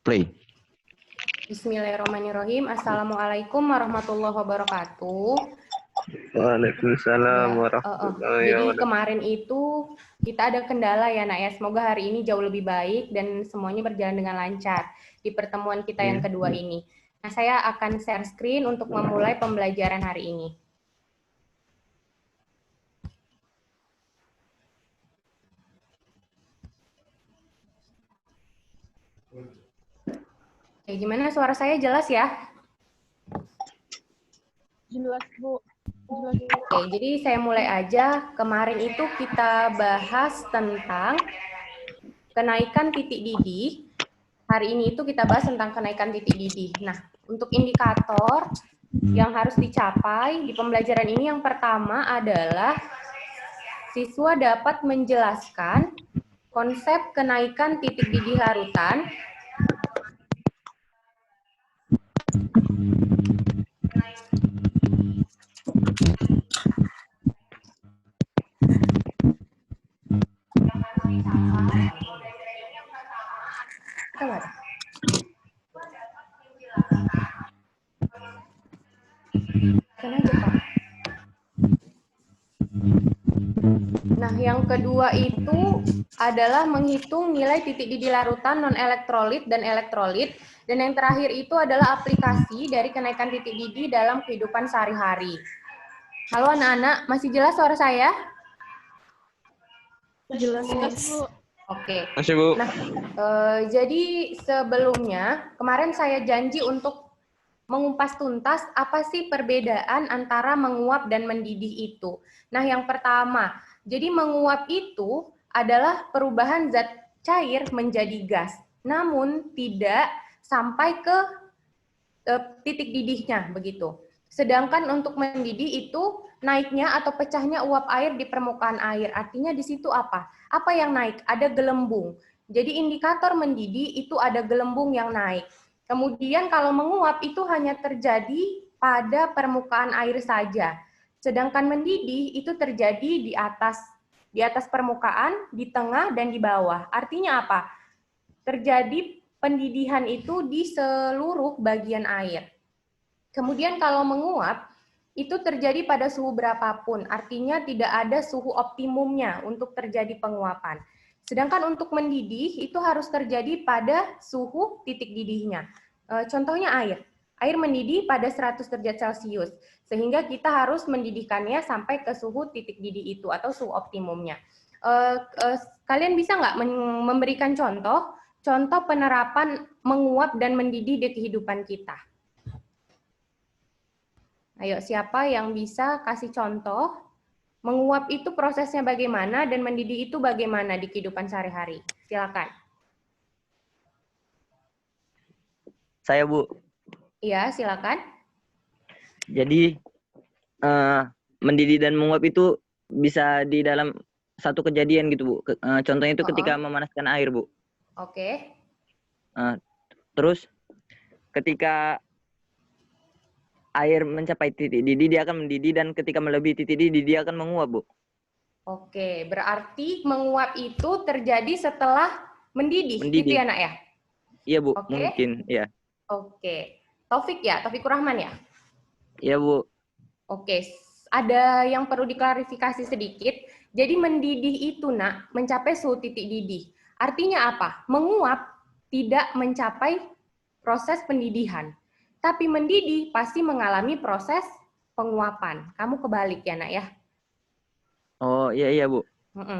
Play. Bismillahirrahmanirrahim. Assalamualaikum warahmatullahi wabarakatuh. Waalaikumsalam Ya, warahmatullahi jadi wabarakatuh. kemarin itu kita ada kendala ya nak ya. Semoga hari ini jauh lebih baik dan semuanya berjalan dengan lancar di pertemuan kita yang kedua ini. Nah, saya akan share screen untuk memulai pembelajaran hari ini. Oke, gimana suara saya jelas ya? Jelas, Bu. Jelas. Oke, jadi saya mulai aja. Kemarin itu kita bahas tentang kenaikan titik didih. Hari ini itu kita bahas tentang kenaikan titik didih. Nah, untuk indikator yang harus dicapai di pembelajaran ini yang pertama adalah siswa dapat menjelaskan konsep kenaikan titik didih larutan, Nah, yang kedua itu adalah menghitung nilai titik didih larutan non-elektrolit dan elektrolit. Dan yang terakhir itu adalah aplikasi dari kenaikan titik didih dalam kehidupan sehari-hari. Halo anak-anak, masih jelas suara saya? Jelas, Bu. Oke. Masih, Bu. Nah, jadi sebelumnya kemarin saya janji untuk mengupas tuntas apa sih perbedaan antara menguap dan mendidih itu. Nah, yang pertama, jadi menguap itu adalah perubahan zat cair menjadi gas, namun tidak sampai ke titik didihnya begitu. Sedangkan untuk mendidih itu naiknya atau pecahnya uap air di permukaan air. Artinya di situ apa? Apa yang naik? Ada gelembung. Jadi indikator mendidih itu ada gelembung yang naik. Kemudian kalau menguap itu hanya terjadi pada permukaan air saja. Sedangkan mendidih itu terjadi di atas permukaan, di tengah dan di bawah. Artinya apa? Terjadi pendidihan itu di seluruh bagian air. Kemudian kalau menguap, itu terjadi pada suhu berapapun, artinya tidak ada suhu optimumnya untuk terjadi penguapan. Sedangkan untuk mendidih, itu harus terjadi pada suhu titik didihnya. Contohnya air. Air mendidih pada 100 derajat Celcius, sehingga kita harus mendidihkannya sampai ke suhu titik didih itu, atau suhu optimumnya. Kalian bisa nggak memberikan contoh penerapan menguap dan mendidih di kehidupan kita? Ayo, siapa yang bisa kasih contoh? Menguap itu prosesnya bagaimana dan mendidih itu bagaimana di kehidupan sehari-hari? Silakan. Saya, Bu. Iya, silakan. Jadi mendidih dan menguap itu bisa di dalam satu kejadian gitu, Bu. Contohnya itu ketika memanaskan air, Bu. Oke. Terus ketika air mencapai titik didih, dia akan mendidih, dan ketika melebihi titik didih, dia akan menguap, Bu. Oke, berarti menguap itu terjadi setelah mendidih. Gitu ya, Nak ya? Iya, Bu. Oke. Mungkin, ya. Oke. Taufik ya? Taufikur Rahman ya? Iya, Bu. Oke, ada yang perlu diklarifikasi sedikit. Jadi mendidih itu, Nak, mencapai suhu titik didih. Artinya apa? Menguap tidak mencapai proses pendidihan. Tapi mendidih pasti mengalami proses penguapan. Kamu kebalik ya, Nak ya? Oh, iya, Bu.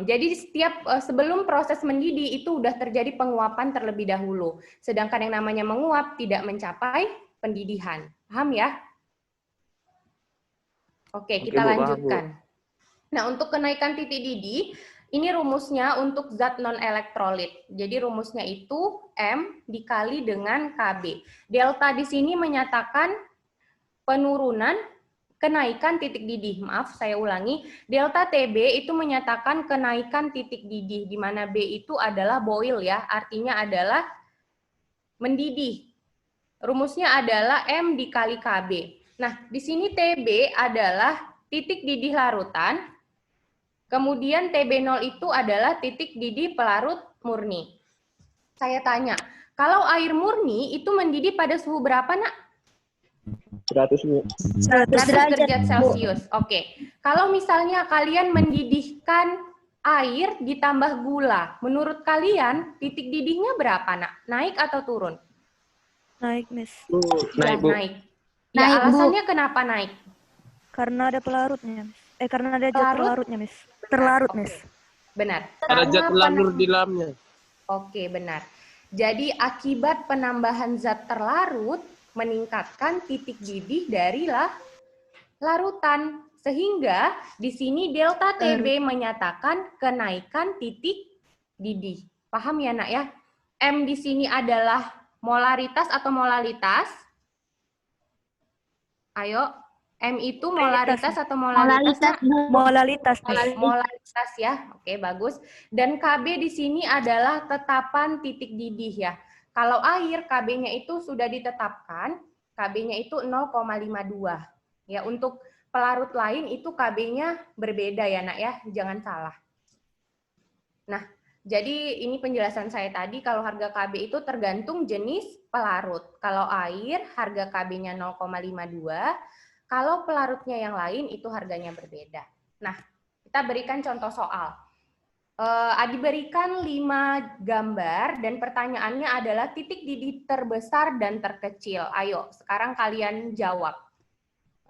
Jadi sebelum proses mendidih itu udah terjadi penguapan terlebih dahulu. Sedangkan yang namanya menguap tidak mencapai pendidihan. Paham ya? Oke, kita lanjutkan. Nah, untuk kenaikan titik didih, ini rumusnya untuk zat non-elektrolit. Jadi rumusnya itu M dikali dengan KB. Delta di sini menyatakan penurunan kenaikan titik didih. Maaf, saya ulangi. Delta TB itu menyatakan kenaikan titik didih, di mana B itu adalah boil ya, artinya adalah mendidih. Rumusnya adalah M dikali KB. Nah, di sini TB adalah titik didih larutan, kemudian TB0 itu adalah titik didih pelarut murni. Saya tanya, Kalau air murni itu mendidih pada suhu berapa, Nak? 100 derajat Celcius. Oke. Kalau misalnya kalian mendidihkan air ditambah gula, menurut kalian titik didihnya berapa, Nak? Naik atau turun? Naik, Miss. Ya, naik, Bu. naik. Ya, Naik, Bu. alasannya kenapa naik? Karena ada pelarutnya, Miss. Karena ada zat Pelarut? pelarutnya, Miss. Terlarut, Oke. Miss. Benar. Ada zat Karena telur di dalamnya. Oke, benar. Jadi akibat penambahan zat terlarut meningkatkan titik didih dari larutan. Sehingga di sini delta TB menyatakan kenaikan titik didih. Paham ya, Nak ya? M di sini adalah molaritas atau molalitas? Ayo, M itu molaritas atau molalitas? Molalitas, Nak? Bu. Molalitas, Miss. Molaritas ya. Oke, bagus. Dan KB di sini adalah tetapan titik didih ya. Kalau air KB-nya itu sudah ditetapkan, KB-nya itu 0,52. Ya, untuk pelarut lain itu KB-nya berbeda ya, Nak ya. Jangan salah. Nah, jadi ini penjelasan saya tadi, kalau harga KB itu tergantung jenis pelarut. Kalau air harga KB-nya 0,52, kalau pelarutnya yang lain itu harganya berbeda. Nah, kita berikan contoh soal. Diberikan 5 gambar dan pertanyaannya adalah titik didih terbesar dan terkecil. Ayo, sekarang kalian jawab.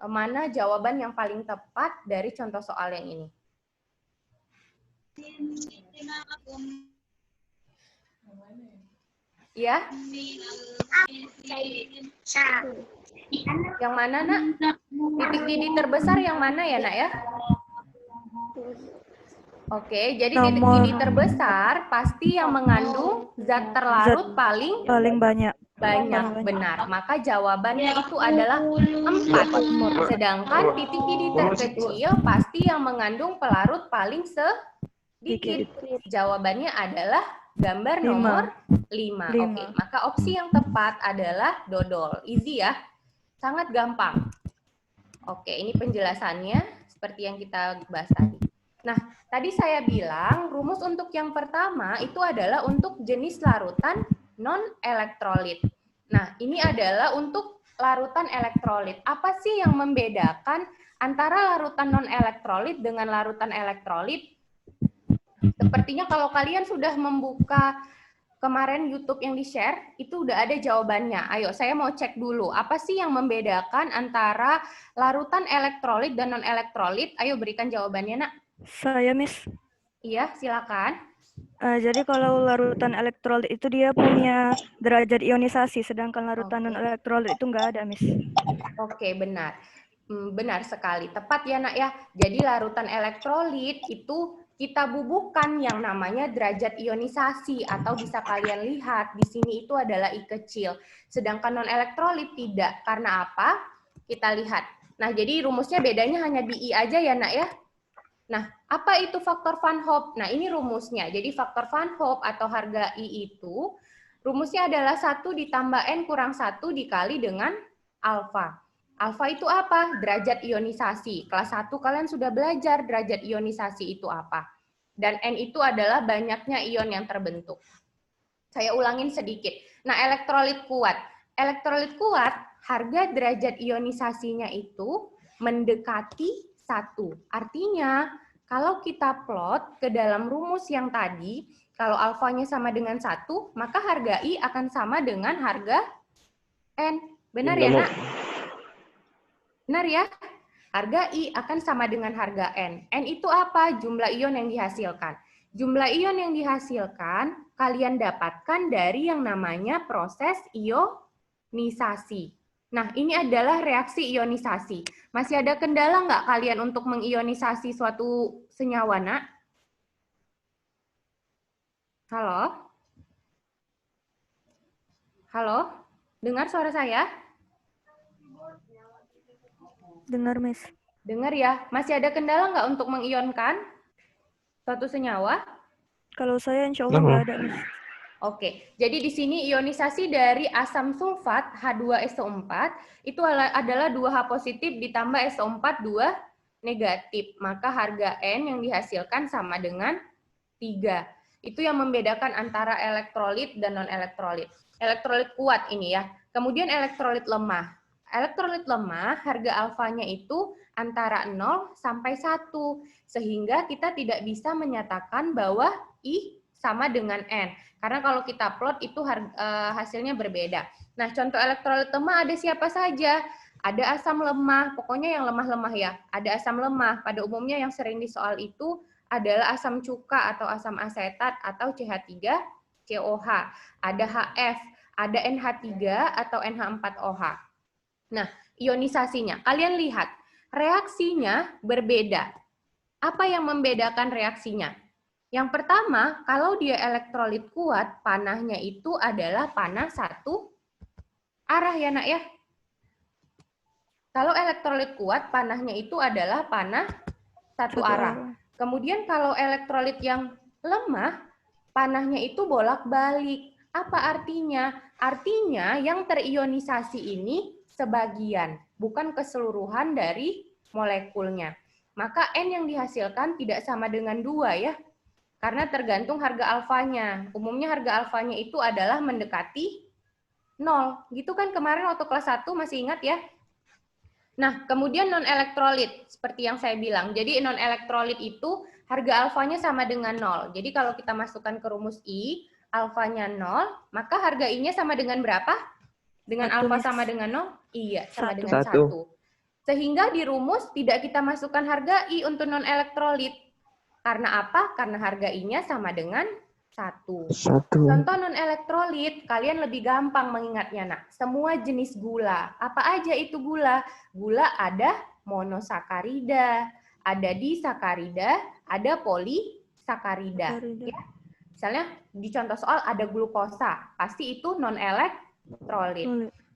Mana jawaban yang paling tepat dari contoh soal yang ini? Ya? Yang mana, Nak? Titik didih terbesar yang mana ya, Nak ya? Oke, jadi titik Nomor- didih terbesar pasti yang mengandung zat terlarut paling banyak. banyak, benar. Maka jawabannya itu adalah 4. Sedangkan titik didih terkecil pasti yang mengandung pelarut paling sedikit. Jawabannya adalah gambar nomor 5. Oke, maka opsi yang tepat adalah dodol. Easy ya. Sangat gampang. Oke, ini penjelasannya seperti yang kita bahas tadi. Nah, tadi saya bilang rumus untuk yang pertama itu adalah untuk jenis larutan non-elektrolit. Nah, ini adalah untuk larutan elektrolit. Apa sih yang membedakan antara larutan non-elektrolit dengan larutan elektrolit? Sepertinya kalau kalian sudah membuka kemarin YouTube yang di-share, itu udah ada jawabannya. Ayo, saya mau cek dulu. Apa sih yang membedakan antara larutan elektrolit dan non-elektrolit? Ayo berikan jawabannya, Nak. Saya, Miss. Iya, silakan. Jadi kalau larutan elektrolit itu dia punya derajat ionisasi, sedangkan larutan Oke. non-elektrolit itu nggak ada, Miss. Oke, benar. Benar sekali. Tepat ya, Nak ya. Jadi larutan elektrolit itu kita bubuhkan yang namanya derajat ionisasi atau bisa kalian lihat di sini itu adalah I kecil. Sedangkan non-elektrolit tidak. Karena apa? Kita lihat. Nah, jadi rumusnya bedanya hanya di I aja ya, Nak ya. Nah, apa itu faktor Van Hoff? Nah, ini rumusnya. Jadi faktor Van Hoff atau harga I itu rumusnya adalah 1 ditambah N kurang 1 dikali dengan alfa. Alfa itu apa? Derajat ionisasi. Kelas 1 kalian sudah belajar derajat ionisasi itu apa. Dan N itu adalah banyaknya ion yang terbentuk. Saya ulangin sedikit. Nah, elektrolit kuat. Elektrolit kuat, harga derajat ionisasinya itu mendekati 1. Artinya, kalau kita plot ke dalam rumus yang tadi, kalau alfanya sama dengan 1, maka harga I akan sama dengan harga N. Benar ya, Nak? Benar ya? Harga I akan sama dengan harga N. N itu apa? Jumlah ion yang dihasilkan. Jumlah ion yang dihasilkan, kalian dapatkan dari yang namanya proses ionisasi. Nah, ini adalah reaksi ionisasi. Masih ada kendala nggak kalian untuk mengionisasi suatu senyawa, Nak? Halo? Halo? Dengar suara saya? Dengar, Miss. Dengar ya. Masih ada kendala nggak untuk mengionkan suatu senyawa? Kalau saya insya Allah nggak ada, Miss. Oke, jadi di sini ionisasi dari asam sulfat H2SO4 itu adalah 2H positif ditambah SO4 2 negatif. Maka harga N yang dihasilkan sama dengan 3. Itu yang membedakan antara elektrolit dan non-elektrolit. Elektrolit kuat ini ya. Kemudian elektrolit lemah. Elektrolit lemah, harga alfanya itu antara 0 sampai 1. Sehingga kita tidak bisa menyatakan bahwa I sama dengan N. Karena kalau kita plot itu hasilnya berbeda. Nah, contoh elektrolit lemah ada siapa saja? Ada asam lemah, pokoknya yang lemah-lemah ya. Ada asam lemah, pada umumnya yang sering di soal itu adalah asam cuka atau asam asetat atau CH3COH. Ada HF, ada NH3 atau NH4OH. Nah, ionisasinya, kalian lihat, reaksinya berbeda. Apa yang membedakan reaksinya? Yang pertama, kalau dia elektrolit kuat, panahnya itu adalah panah satu arah ya nak ya. Kalau elektrolit kuat, panahnya itu adalah panah satu arah. Kemudian kalau elektrolit yang lemah, panahnya itu bolak-balik. Apa artinya? Artinya yang terionisasi ini sebagian, bukan keseluruhan dari molekulnya. Maka N yang dihasilkan tidak sama dengan 2 ya. Karena tergantung harga alfanya. Umumnya harga alfanya itu adalah mendekati 0. Gitu kan kemarin waktu kelas 1 masih ingat ya? Nah, kemudian non-elektrolit, seperti yang saya bilang. Jadi non-elektrolit itu harga alfanya sama dengan 0. Jadi kalau kita masukkan ke rumus I, alfanya 0, maka harga I-nya sama dengan berapa? Dengan alfa sama dengan 0? Iya, sama dengan 1. Sehingga di rumus tidak kita masukkan harga I untuk non-elektrolit. Karena apa? Karena harga I-nya sama dengan 1. Contoh non-elektrolit, kalian lebih gampang mengingatnya, nak. Semua jenis gula. Apa aja itu gula? Gula ada monosakarida, ada disakarida, ada polisakarida. Ya. Misalnya di contoh soal ada glukosa, pasti itu non-elektrolit.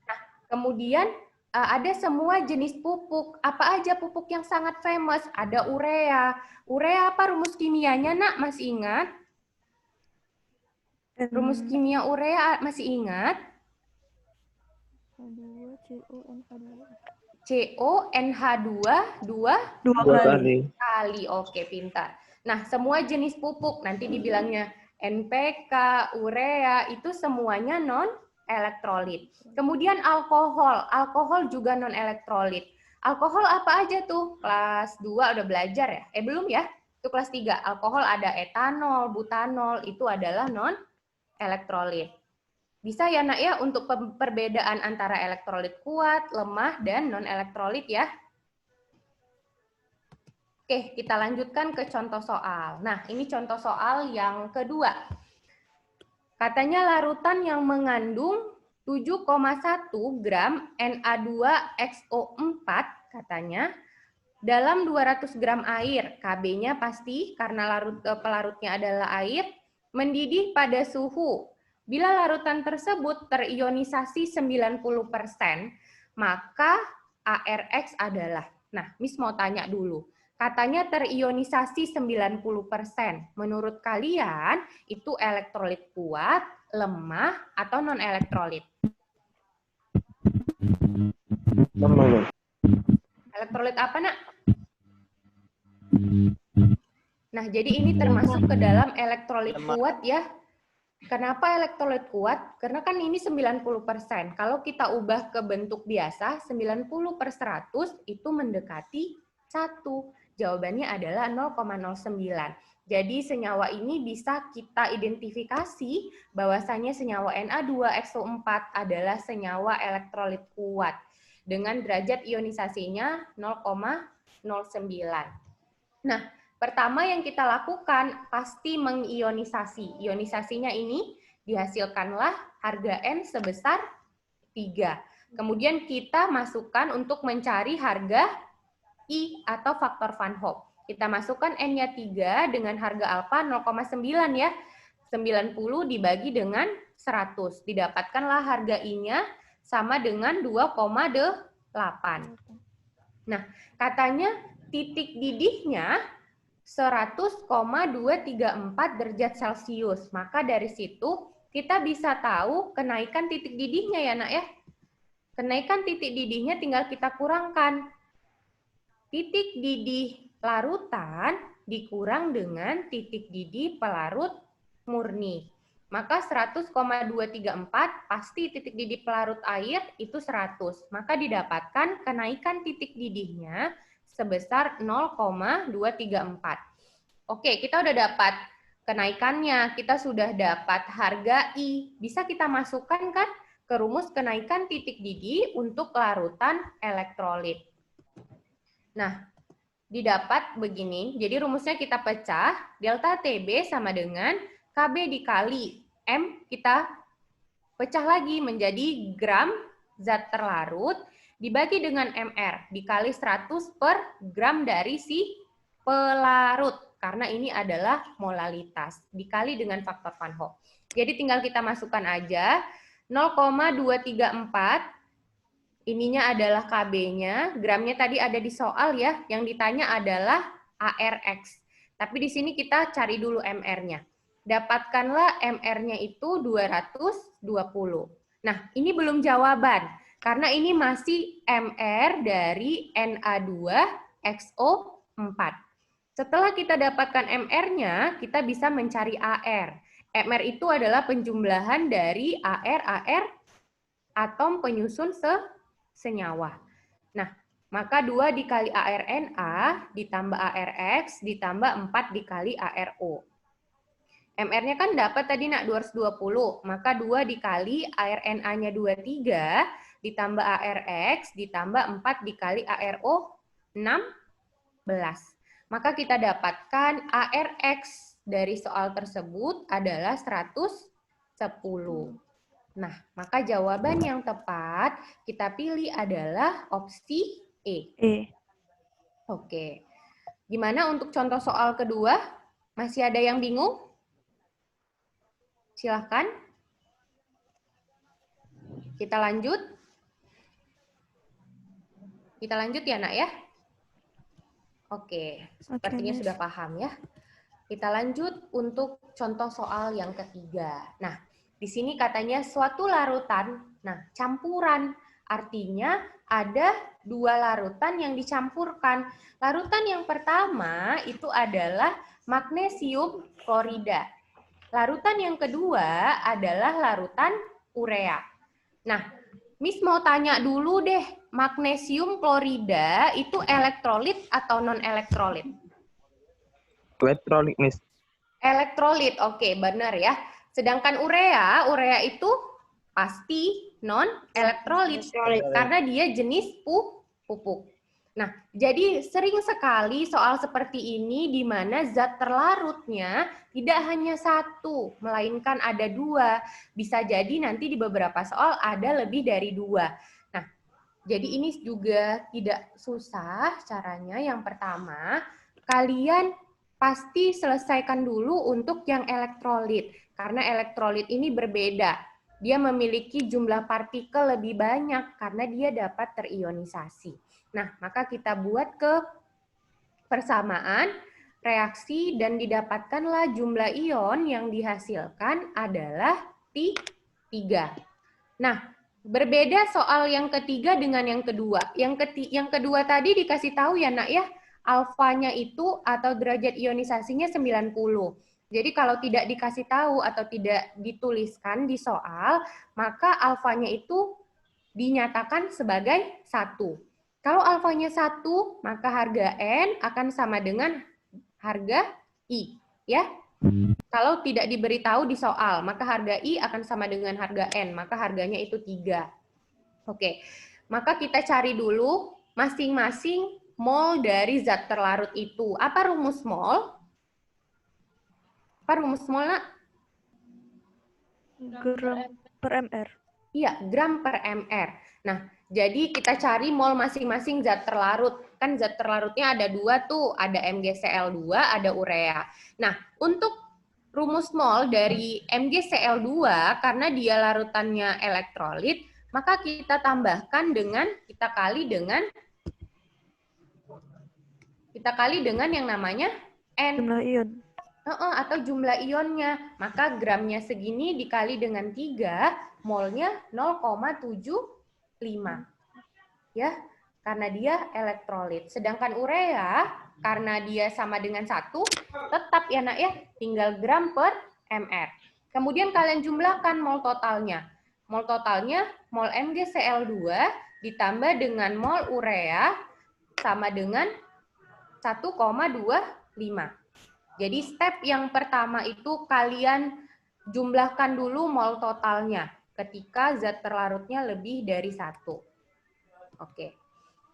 Nah, kemudian ada semua jenis pupuk. Apa aja pupuk yang sangat famous? Ada urea. Urea apa rumus kimianya, nak? Masih ingat? Rumus kimia urea masih ingat? CONH2 dua kali. Oke, pintar. Nah, semua jenis pupuk nanti dibilangnya NPK, urea itu semuanya non-elektrolit. Kemudian alkohol, alkohol juga non-elektrolit. Alkohol apa aja tuh? Kelas 2 udah belajar ya? Belum ya? Itu kelas 3. Alkohol ada etanol, butanol, itu adalah non-elektrolit. Bisa ya nak ya untuk perbedaan antara elektrolit kuat, lemah, dan non-elektrolit ya. Oke, kita lanjutkan ke contoh soal. Nah, ini contoh soal yang kedua. Katanya larutan yang mengandung 7,1 gram Na2XO4 katanya dalam 200 gram air. KB-nya pasti karena pelarutnya adalah air, mendidih pada suhu. Bila larutan tersebut terionisasi 90%, maka ARX adalah. Nah, Miss mau tanya dulu. Katanya terionisasi 90%. Menurut kalian itu elektrolit kuat, lemah, atau non-elektrolit? Elektrolit apa, nak? Nah, jadi ini termasuk ke dalam elektrolit kuat ya. Kenapa elektrolit kuat? Karena kan ini 90%. Kalau kita ubah ke bentuk biasa, 90/100 itu mendekati 1. Jawabannya adalah 0,09. Jadi senyawa ini bisa kita identifikasi bahwasanya senyawa Na2XO4 adalah senyawa elektrolit kuat dengan derajat ionisasinya 0,09. Nah, pertama yang kita lakukan pasti mengionisasi. Ionisasinya ini dihasilkanlah harga N sebesar 3. Kemudian kita masukkan untuk mencari harga I atau faktor Van Hoff. Kita masukkan N-nya 3 dengan harga alfa 0,9 ya. 90 dibagi dengan 100. Didapatkanlah harga I-nya sama dengan 2,8. Nah, katanya titik didihnya 100,234 derajat Celcius. Maka dari situ kita bisa tahu kenaikan titik didihnya ya nak ya. Kenaikan titik didihnya tinggal kita kurangkan. Titik didih larutan dikurang dengan titik didih pelarut murni. Maka 100,234 pasti titik didih pelarut air itu 100. Maka didapatkan kenaikan titik didihnya sebesar 0,234. Oke, kita udah dapat kenaikannya. Kita sudah dapat harga I. Bisa kita masukkan kan ke rumus kenaikan titik didih untuk larutan elektrolit. Nah, didapat begini. Jadi rumusnya kita pecah. Delta TB sama dengan KB dikali M, kita pecah lagi menjadi gram zat terlarut dibagi dengan MR dikali 100 per gram dari si pelarut. Karena ini adalah molalitas dikali dengan faktor Van Hoff. Jadi tinggal kita masukkan aja 0,234. Ininya adalah KB-nya, gramnya tadi ada di soal ya, yang ditanya adalah ARX. Tapi di sini kita cari dulu MR-nya. Dapatkanlah MR-nya itu 220. Nah, ini belum jawaban, karena ini masih MR dari Na2XO4. Setelah kita dapatkan MR-nya, kita bisa mencari AR. MR itu adalah penjumlahan dari AR atom penyusun senyawa. Nah, maka 2 dikali ARNA ditambah ARX ditambah 4 dikali ARO. MR-nya kan dapat tadi nak 220, maka 2 dikali ARNA-nya 23 ditambah ARX ditambah 4 dikali ARO 16. Maka kita dapatkan ARX dari soal tersebut adalah 110. Nah, maka jawaban yang tepat kita pilih adalah opsi E. Oke. Gimana untuk contoh soal kedua? Masih ada yang bingung? Silahkan. Kita lanjut. Kita lanjut ya, Nak ya? Oke, sepertinya sudah paham ya. Kita lanjut untuk contoh soal yang ketiga. Nah, di sini katanya suatu larutan, nah campuran, artinya ada 2 larutan yang dicampurkan. Larutan yang pertama itu adalah magnesium klorida. Larutan yang kedua adalah larutan urea. Nah, Miss mau tanya dulu deh, magnesium klorida itu elektrolit atau non-elektrolit? Elektrolit, Miss. Elektrolit, oke, benar ya. Sedangkan urea itu pasti non-elektrolit karena dia jenis pupuk. Nah, jadi sering sekali soal seperti ini di mana zat terlarutnya tidak hanya 1, melainkan ada 2. Bisa jadi nanti di beberapa soal ada lebih dari 2. Nah, jadi ini juga tidak susah caranya. Yang pertama, kalian pasti selesaikan dulu untuk yang elektrolit. Karena elektrolit ini berbeda. Dia memiliki jumlah partikel lebih banyak karena dia dapat terionisasi. Nah, maka kita buat ke persamaan reaksi dan didapatkanlah jumlah ion yang dihasilkan adalah 3. Nah, berbeda soal yang ketiga dengan yang kedua. Yang kedua tadi dikasih tahu ya, Nak ya, alfanya itu atau derajat ionisasinya 90. Jadi kalau tidak dikasih tahu atau tidak dituliskan di soal, maka alfanya itu dinyatakan sebagai 1. Kalau alfanya 1, maka harga N akan sama dengan harga I. Ya. Kalau tidak diberitahu di soal, maka harga I akan sama dengan harga N, maka harganya itu 3. Oke, maka kita cari dulu masing-masing mol dari zat terlarut itu. Apa rumus mol? Apa rumus mol, Nak? Gram per mr. Iya, gram per mr. Nah, jadi kita cari mol masing-masing zat terlarut. Kan zat terlarutnya ada 2 tuh, ada MgCl2, ada urea. Nah, untuk rumus mol dari MgCl2, karena dia larutannya elektrolit, maka kita tambahkan dengan, kita kali dengan yang namanya N. Jumlah ion. Atau jumlah ionnya. Maka gramnya segini dikali dengan 3, molnya 0,75. Ya, karena dia elektrolit. Sedangkan urea, karena dia sama dengan 1, tetap ya, Nak ya, tinggal gram per mR. Kemudian kalian jumlahkan mol totalnya. Mol totalnya mol MgCl2 ditambah dengan mol urea sama dengan 1,25. Jadi step yang pertama itu kalian jumlahkan dulu mol totalnya ketika zat terlarutnya lebih dari 1. Oke.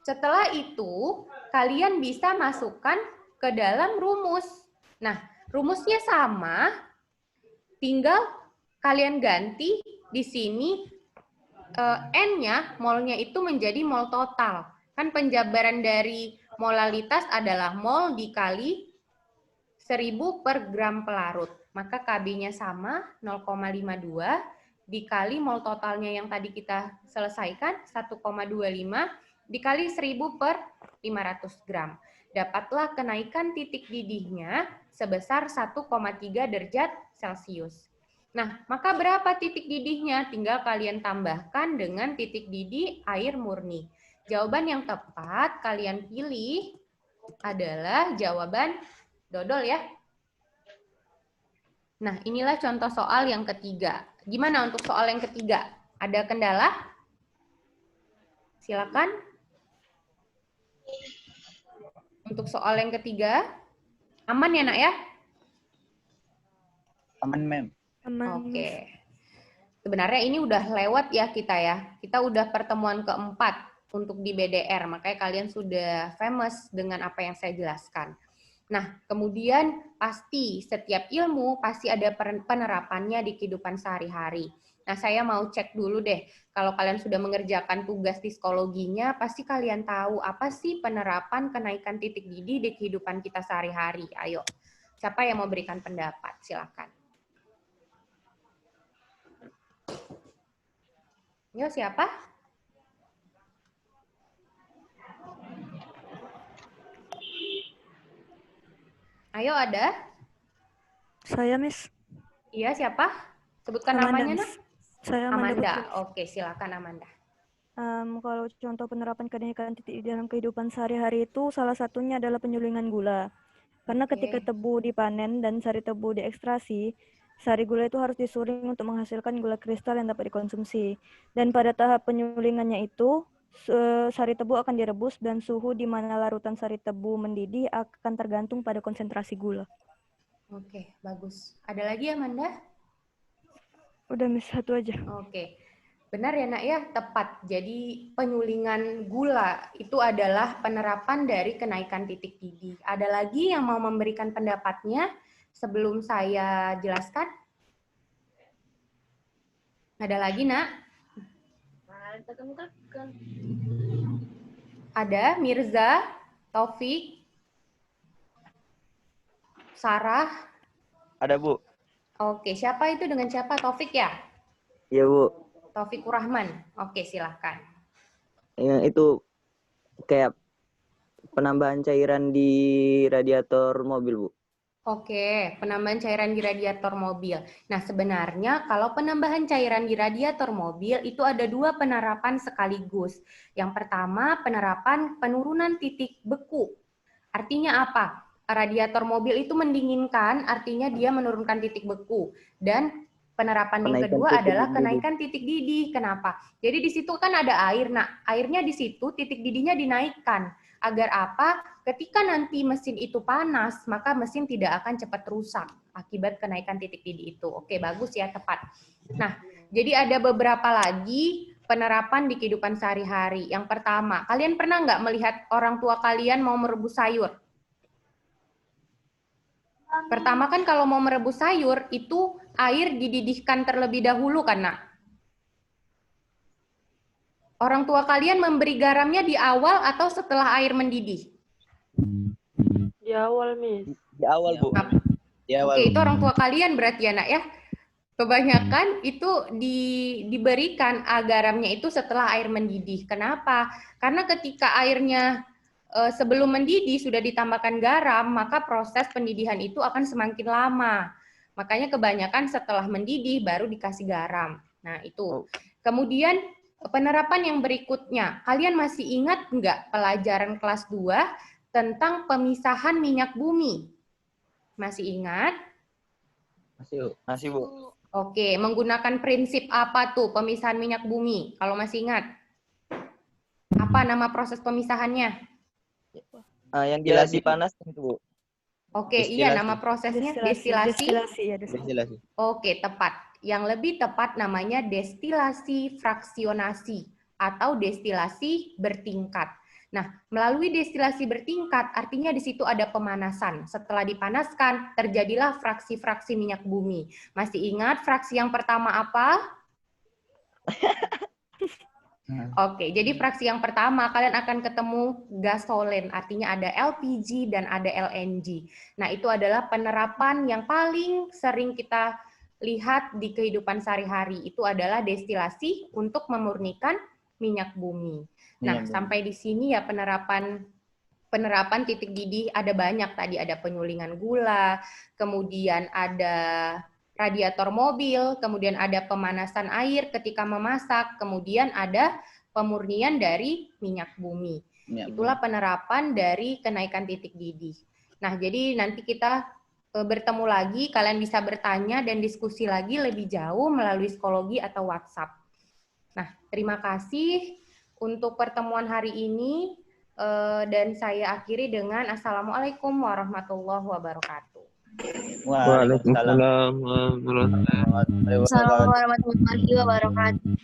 Setelah itu, kalian bisa masukkan ke dalam rumus. Nah, rumusnya sama, tinggal kalian ganti di sini N-nya, molnya itu menjadi mol total. Kan penjabaran dari molalitas adalah mol dikali 1000 per gram pelarut. Maka KB-nya sama, 0,52, dikali mol totalnya yang tadi kita selesaikan, 1,25, dikali 1000 per 500 gram. Dapatlah kenaikan titik didihnya sebesar 1,3 derajat Celcius. Nah, maka berapa titik didihnya? Tinggal kalian tambahkan dengan titik didih air murni. Jawaban yang tepat kalian pilih adalah jawaban dodol ya. Nah, inilah contoh soal yang ketiga. Gimana untuk soal yang ketiga? Ada kendala? Silakan. Untuk soal yang ketiga, aman ya nak ya? Aman, Mem. Aman, Miss. Oke. Sebenarnya ini udah lewat ya kita ya. Kita udah pertemuan keempat untuk di BDR. Makanya kalian sudah famous dengan apa yang saya jelaskan. Nah, kemudian pasti setiap ilmu pasti ada penerapannya di kehidupan sehari-hari. Nah, saya mau cek dulu deh. Kalau kalian sudah mengerjakan tugas psikologinya, pasti kalian tahu apa sih penerapan kenaikan titik didih di kehidupan kita sehari-hari. Ayo, siapa yang mau berikan pendapat? Silakan. Yo, siapa? Ayo, ada? Saya, Miss. Iya, siapa? Sebutkan Amanda, namanya, Miss. Nak. Saya Amanda. Amanda. Putri. Oke, silakan Amanda. Kalau contoh penerapan kenaikan titik di dalam kehidupan sehari-hari itu salah satunya adalah penyulingan gula. Karena ketika Oke. tebu dipanen dan sari tebu diekstrasi, sari gula itu harus disuling untuk menghasilkan gula kristal yang dapat dikonsumsi. Dan pada tahap penyulingannya itu, sari tebu akan direbus dan suhu di mana larutan sari tebu mendidih akan tergantung pada konsentrasi gula. Oke, bagus. Ada lagi Amanda? Udah, Miss, satu aja. Oke. Benar ya, Nak ya? Tepat. Jadi penyulingan gula itu adalah penerapan dari kenaikan titik didih. Ada lagi yang mau memberikan pendapatnya sebelum saya jelaskan? Ada lagi, Nak? Ada Mirza, Taufik, Sarah. Ada, Bu. Oke, siapa itu dengan siapa? Taufik ya? Iya, Bu. Taufikur Rahman. Oke, silahkan. Yang itu kayak penambahan cairan di radiator mobil, Bu. Oke, penambahan cairan di radiator mobil. Nah, sebenarnya kalau penambahan cairan di radiator mobil itu ada dua penerapan sekaligus. Yang pertama, penerapan penurunan titik beku. Artinya apa? Radiator mobil itu mendinginkan, artinya dia menurunkan titik beku. Dan penerapan yang Kenaikan kedua titik adalah didih. kenaikan titik didih. Kenapa? Jadi di situ kan ada air. Nah, airnya di situ titik didihnya dinaikkan. Agar apa? Ketika nanti mesin itu panas, maka mesin tidak akan cepat rusak akibat kenaikan titik didih itu. Oke, bagus ya, tepat. Nah, jadi ada beberapa lagi penerapan di kehidupan sehari-hari. Yang pertama, kalian pernah nggak melihat orang tua kalian mau merebus sayur? Pertama kan kalau mau merebus sayur, itu air dididihkan terlebih dahulu kan, Nak? Orang tua kalian memberi garamnya di awal atau setelah air mendidih? Di awal, Miss. Di awal, Bu. Ya, Oke, itu orang tua kalian berarti ya, Nak ya? Kebanyakan itu diberikan garamnya itu setelah air mendidih. Kenapa? Karena ketika airnya sebelum mendidih sudah ditambahkan garam, maka proses pendidihan itu akan semakin lama. Makanya kebanyakan setelah mendidih baru dikasih garam. Nah, itu. Kemudian penerapan yang berikutnya. Kalian masih ingat nggak pelajaran kelas 2 tentang pemisahan minyak bumi? Masih ingat? Masih, Bu. Oke, menggunakan prinsip apa tuh pemisahan minyak bumi? Kalau masih ingat. Apa nama proses pemisahannya? Yang jelas Destilasi. dipanaskan itu, Bu. Oke, Destilasi. iya nama prosesnya destilasi. Ya, destilasi. Destilasi. Oke, tepat. Yang lebih tepat namanya destilasi fraksionasi atau destilasi bertingkat. Nah, melalui destilasi bertingkat artinya di situ ada pemanasan. Setelah dipanaskan, terjadilah fraksi-fraksi minyak bumi. Masih ingat fraksi yang pertama apa? Oke, jadi fraksi yang pertama kalian akan ketemu gasolen, artinya ada LPG dan ada LNG. Nah, itu adalah penerapan yang paling sering kita lihat di kehidupan sehari-hari. Itu adalah destilasi untuk memurnikan minyak bumi. Nah, sampai di sini ya penerapan titik didih ada banyak tadi, ada penyulingan gula, kemudian ada radiator mobil, kemudian ada pemanasan air ketika memasak, kemudian ada pemurnian dari minyak bumi. Itulah penerapan dari kenaikan titik didih. Nah, jadi nanti kita bertemu lagi, kalian bisa bertanya dan diskusi lagi lebih jauh melalui psikologi atau WhatsApp. Nah, terima kasih untuk pertemuan hari ini dan saya akhiri dengan Assalamualaikum warahmatullahi wabarakatuh. Waalaikumsalam warahmatullahi wabarakatuh. Assalamualaikum warahmatullahi wabarakatuh.